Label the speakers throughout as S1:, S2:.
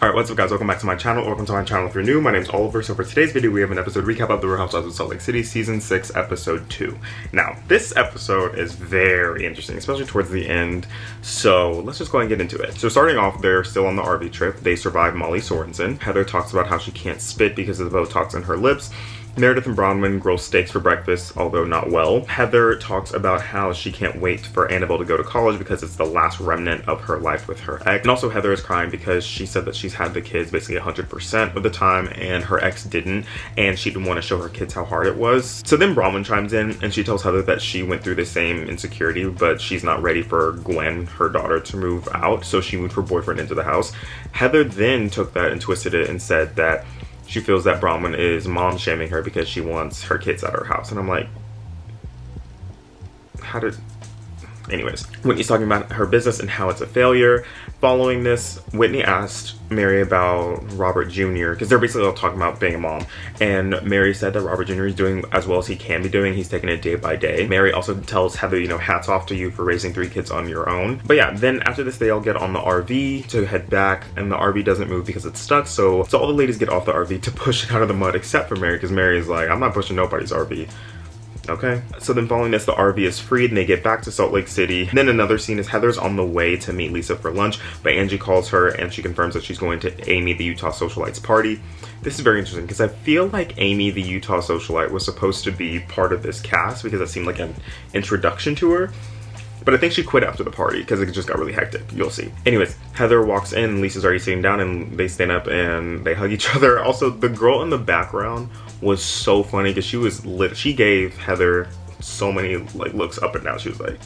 S1: Alright, what's up guys, welcome back to my channel, welcome to my channel if you're new. My name's Oliver. So for today's video we have an episode recap of the Real Housewives of Salt Lake City season 6 episode 2. Now this episode is very interesting, especially towards the end, so let's just go ahead and get into it. So starting off, they're still on the RV trip. They survive Molly Sorensen. Heather talks about how she can't spit because of the Botox in her lips. Meredith and Bronwyn grill steaks for breakfast, although not well. Heather talks about how she can't wait for Annabelle to go to college because it's the last remnant of her life with her ex. And also Heather is crying because she said that she's had the kids basically 100% of the time and her ex didn't, and she didn't want to show her kids how hard it was. So then Bronwyn chimes in and she tells Heather that she went through the same insecurity, but she's not ready for Gwen, her daughter, to move out, so she moved her boyfriend into the house. Heather then took that and twisted it and said that she feels that Bronwyn is mom shaming her because she wants her kids at her house. And I'm like, anyways, Whitney's talking about her business and how it's a failure. Following this, Whitney asked Mary about Robert Jr. because they're basically all talking about being a mom. And Mary said that Robert Jr. is doing as well as he can be doing. He's taking it day by day. Mary also tells Heather, hats off to you for raising 3 kids on your own. But yeah, then after this, they all get on the RV to head back, and the RV doesn't move because it's stuck. So all the ladies get off the RV to push it out of the mud, except for Mary, because Mary is like, I'm not pushing nobody's RV. Okay, so then following this, the RV is freed and they get back to Salt Lake City. And then another scene is Heather's on the way to meet Lisa for lunch, but Angie calls her and she confirms that she's going to Amy the Utah Socialite's party. This is very interesting because I feel like Amy the Utah Socialite was supposed to be part of this cast because it seemed like an introduction to her. But I think she quit after the party because it just got really hectic. You'll see. Anyways, Heather walks in, Lisa's already sitting down, and they stand up and they hug each other. Also, the girl in the background was so funny because she was lit. She gave Heather so many looks up and down. She was like,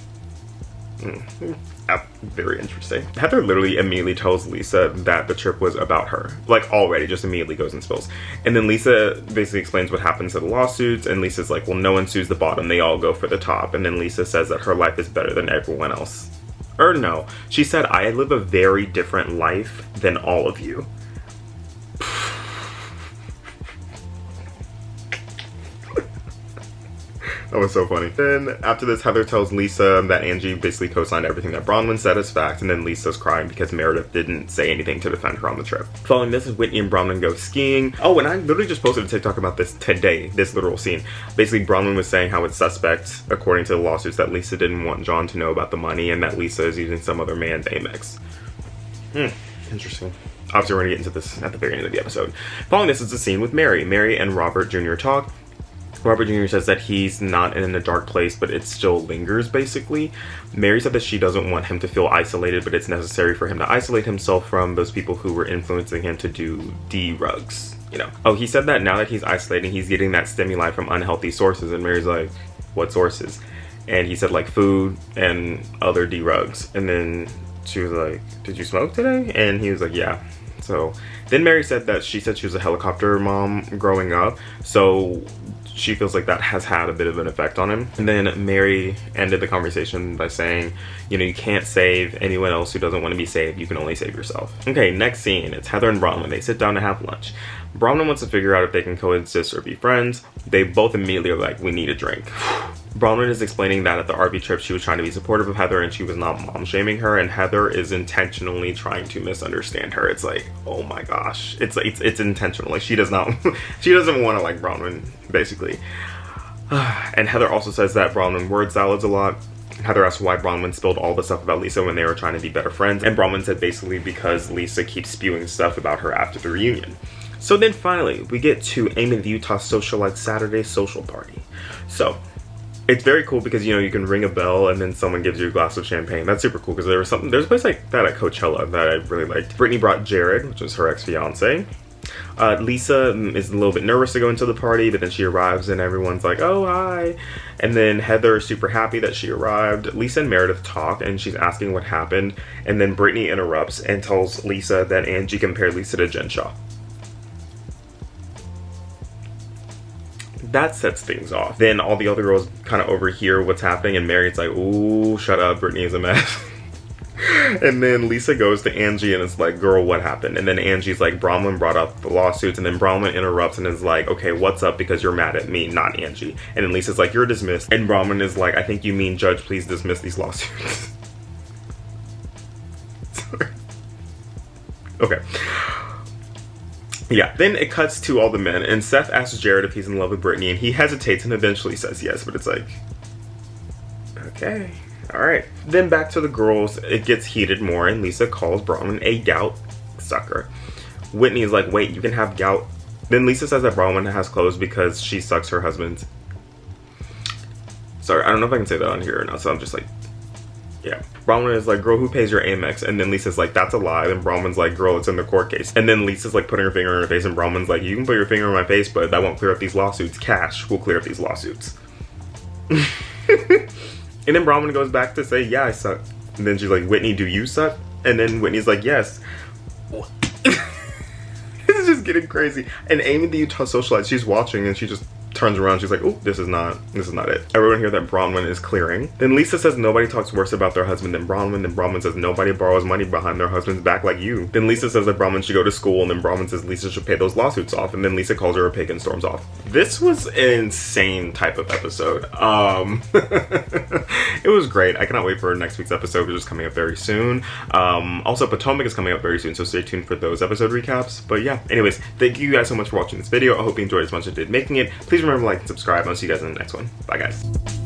S1: very interesting. Heather literally immediately tells Lisa that the trip was about her. Already, just immediately goes and spills. And then Lisa basically explains what happens to the lawsuits, and Lisa's like, well, no one sues the bottom, they all go for the top. And then Lisa says that her life is better than everyone else. Or no, she said, I live a very different life than all of you. That was so funny. Then after this, Heather tells Lisa that Angie basically co-signed everything that Bronwyn said as fact, and then Lisa's crying because Meredith didn't say anything to defend her on the trip. Following this, Whitney and Bronwyn go skiing. Oh, and I literally just posted a TikTok about this today, this literal scene. Basically, Bronwyn was saying how it's suspect, according to the lawsuits, that Lisa didn't want John to know about the money and that Lisa is using some other man's Amex. Interesting. Obviously, we're gonna get into this at the very end of the episode. Following this is a scene with Mary. Mary and Robert Jr. talk. Robert Jr. says that he's not in a dark place, but it still lingers, basically. Mary said that she doesn't want him to feel isolated, but it's necessary for him to isolate himself from those people who were influencing him to do drugs, Oh, he said that now that he's isolating, he's getting that stimuli from unhealthy sources, and Mary's like, what sources? And he said, food and other drugs. And then she was like, did you smoke today? And he was like, yeah. So then Mary said that she was a helicopter mom growing up, so she feels like that has had a bit of an effect on him. And then Mary ended the conversation by saying, you can't save anyone else who doesn't want to be saved. You can only save yourself. Okay, next scene. It's Heather and Bronwyn. They sit down to have lunch. Bronwyn wants to figure out if they can coexist or be friends. They both immediately are like, we need a drink. Bronwyn is explaining that at the RV trip, she was trying to be supportive of Heather and she was not mom shaming her, and Heather is intentionally trying to misunderstand her. It's like, oh my gosh. It's intentional. She does not, she doesn't want to like Bronwyn, basically. And Heather also says that Bronwyn word salads a lot. Heather asked why Bronwyn spilled all the stuff about Lisa when they were trying to be better friends, and Bronwyn said basically because Lisa keeps spewing stuff about her after the reunion. So then finally, we get to Amy the Utah Socialite Saturday social party. So it's very cool because, you can ring a bell and then someone gives you a glass of champagne. That's super cool because there's a place like that at Coachella that I really liked. Brittany brought Jared, which is her ex-fiance. Lisa is a little bit nervous to go into the party, but then she arrives and everyone's like, oh, hi. And then Heather is super happy that she arrived. Lisa and Meredith talk and she's asking what happened. And then Brittany interrupts and tells Lisa that Angie compared Lisa to Jen Shaw. That sets things off. Then all the other girls kind of overhear what's happening and Mary's like, ooh, shut up, Brittany is a mess. And then Lisa goes to Angie and is like, girl, what happened? And then Angie's like, Bronwyn brought up the lawsuits, and then Bronwyn interrupts and is like, okay, what's up, because you're mad at me, not Angie. And then Lisa's like, you're dismissed. And Bronwyn is like, I think you mean judge, please dismiss these lawsuits. Sorry. Okay. Yeah, then it cuts to all the men, and Seth asks Jared if he's in love with Brittany, and he hesitates and eventually says yes, but it's like, okay, alright. Then back to the girls, it gets heated more, and Lisa calls Bronwyn a gout sucker. Whitney is like, wait, you can have gout? Then Lisa says that Bronwyn has clothes because she sucks her husband's. Sorry, I don't know if I can say that on here or not, so I'm just like, yeah. Bronwyn is like, girl, who pays your Amex? And then Lisa's like, that's a lie. And Bronwyn's like, girl, it's in the court case. And then Lisa's like putting her finger in her face, and Bronwyn's like, you can put your finger in my face, but that won't clear up these lawsuits. Cash will clear up these lawsuits. And then Bronwyn goes back to say, yeah, I suck. And then she's like, Whitney, do you suck? And then Whitney's like, yes. This is just getting crazy. And Amy, the Utah socialite, she's watching, and she just turns around. She's like, oh, this is not it. Everyone here that Bronwyn is clearing. Then Lisa says nobody talks worse about their husband than Bronwyn. Then Bronwyn says nobody borrows money behind their husband's back like you. Then Lisa says that Bronwyn should go to school, and then Bronwyn says Lisa should pay those lawsuits off, and then Lisa calls her a pig and storms off. This was an insane type of episode. It was great. I cannot wait for next week's episode, which is coming up very soon. Also, Potomac is coming up very soon, so stay tuned for those episode recaps. But yeah, anyways, thank you guys so much for watching this video. I hope you enjoyed as much as I did making it. Please remember to like and subscribe. I'll see you guys in the next one. Bye, guys.